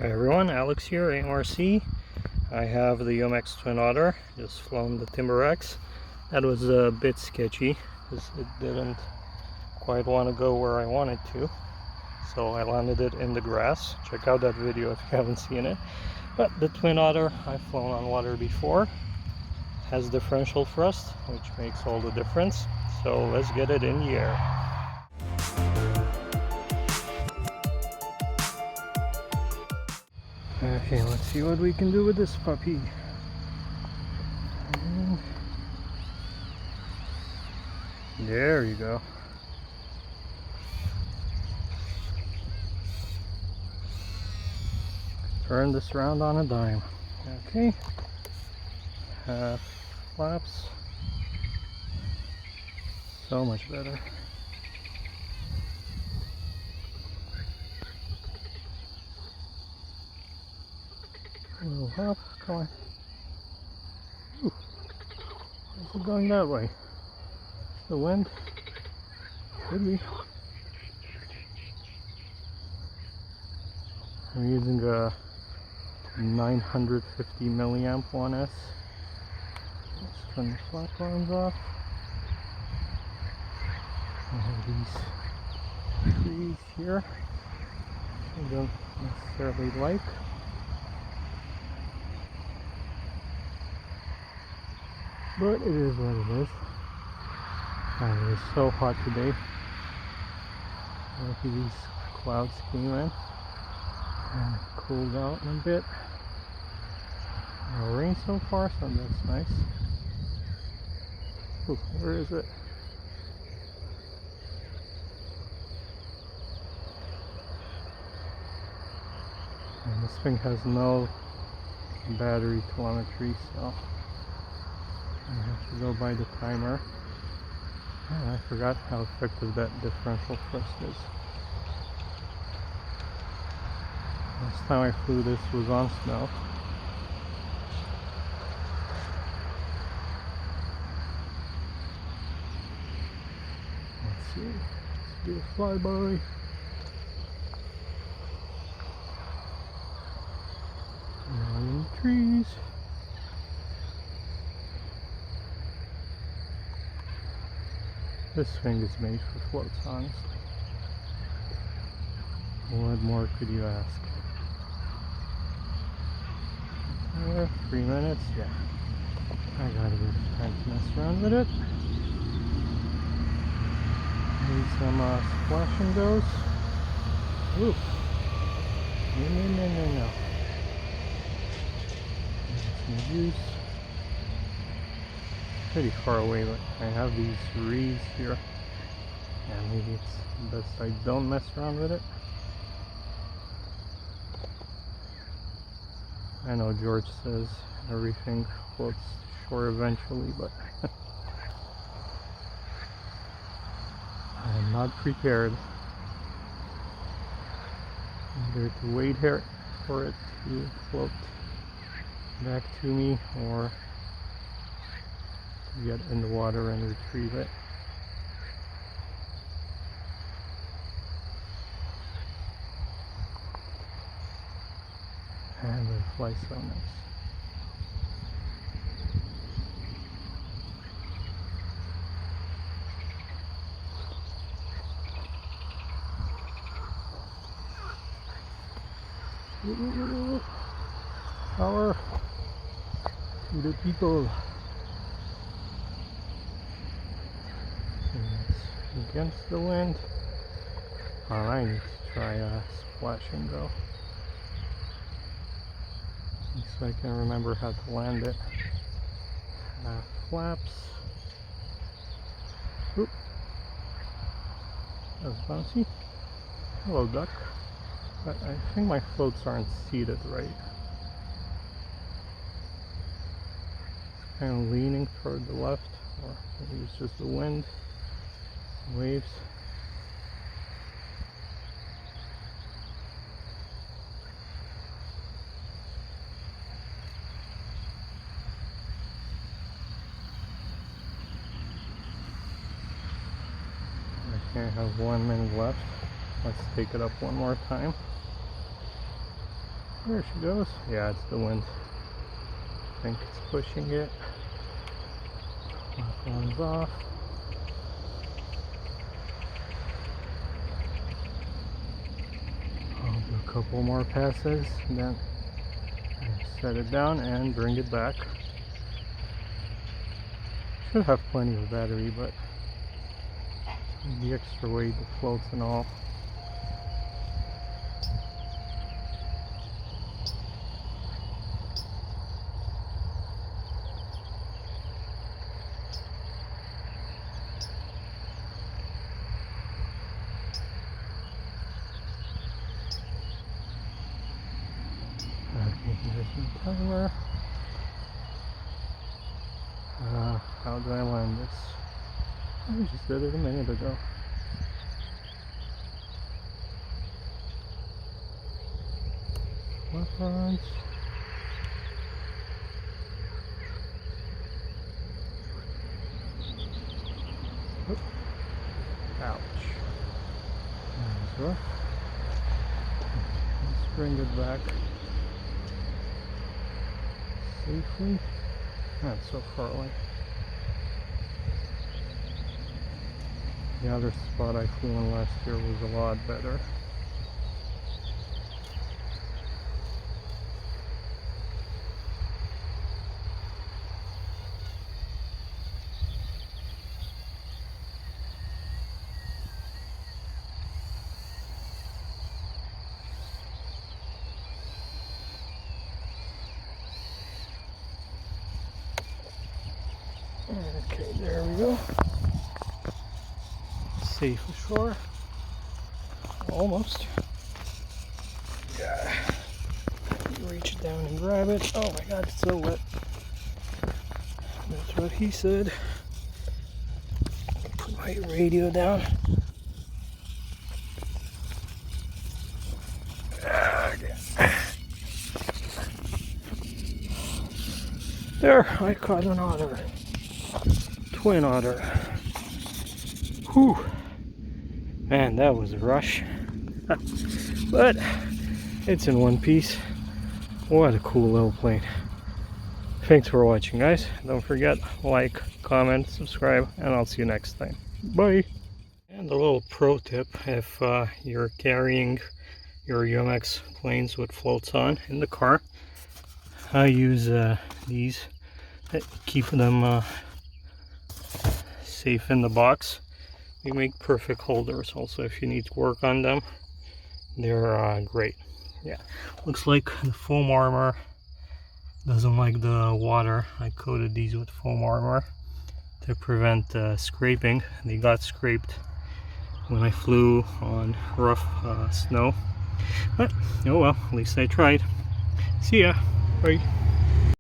Hi everyone, Alex here, AMRC. I have the UMX Twin Otter, just flown the Timber X. That was a bit sketchy because it didn't quite want to go where I wanted to. So I landed it in the grass. Check out that video if you haven't seen it. But the Twin Otter, I've flown on water before. Has differential thrust, which makes all the difference. So let's get it in the air. Okay, let's see what we can do with this puppy. And there you go. Turn this around on a dime. Okay. Half flaps. So much better. A little hop, come on. Ooh. Is it going that way? The wind? Could be. I'm using a 950 milliamp 1S. Let's turn the flap arms off. I have these trees here I don't necessarily like. But it is what it is. And it is so hot today. Lucky these clouds came in and cooled out a bit. No rain so far, so that's nice. Ooh, where is it? And this thing has no battery telemetry, so I have to go by the timer. And I forgot how effective that differential thrust is. Last time I flew this was on snow. Let's see. Let's do a flyby. Now in the trees. This thing is made for floats, honestly. What more could you ask? 3 minutes, yeah. I got a bit of time to mess around with it. Maybe some splash and goes. Ooh. No. Some juice. Pretty far away, but I have these reeds here. And maybe it's best I don't mess around with it. I know George says everything floats shore eventually, but I am not prepared either to wait here for it to float back to me or to get in the water and retrieve it. And they fly so nice. Power to the people. It's against the wind. I need to try a splash and go. So I can remember how to land it. Flaps. Oop. That's bouncy. Hello, duck. But I think my floats aren't seated right. It's kind of leaning toward the left, or maybe it's just the wind, waves. I have 1 minute left. Let's take it up one more time. There she goes. Yeah, it's the wind. I think it's pushing it. My phone's off. I'll do a couple more passes, then set it down and bring it back. Should have plenty of battery, but the extra weight, the floats and all. Okay, here's my timer. How do I land this? I just did it a minute ago. Weapons. Oop. Ouch. There's rough. Let's bring it back safely. Not so far away. The other spot I flew in last year was a lot better. Okay, there we go. Safe ashore. Almost. Yeah. Reach down and grab it. Oh my god, it's so wet. That's what he said. Put my radio down. There, I caught an otter. Twin otter. Whew. Man, that was a rush. But it's in one piece. What a cool little plane. Thanks for watching, guys. Don't forget, like, comment, subscribe, and I'll see you next time. Bye! And a little pro tip, if you're carrying your UMX planes with floats on in the car, I use these that keep them safe in the box. They make perfect holders also if you need to work on them. They're great. Yeah, looks like the foam armor doesn't like the water. I coated these with foam armor to prevent scraping. They got scraped when I flew on rough snow, but oh well, at least I tried. See ya. Bye.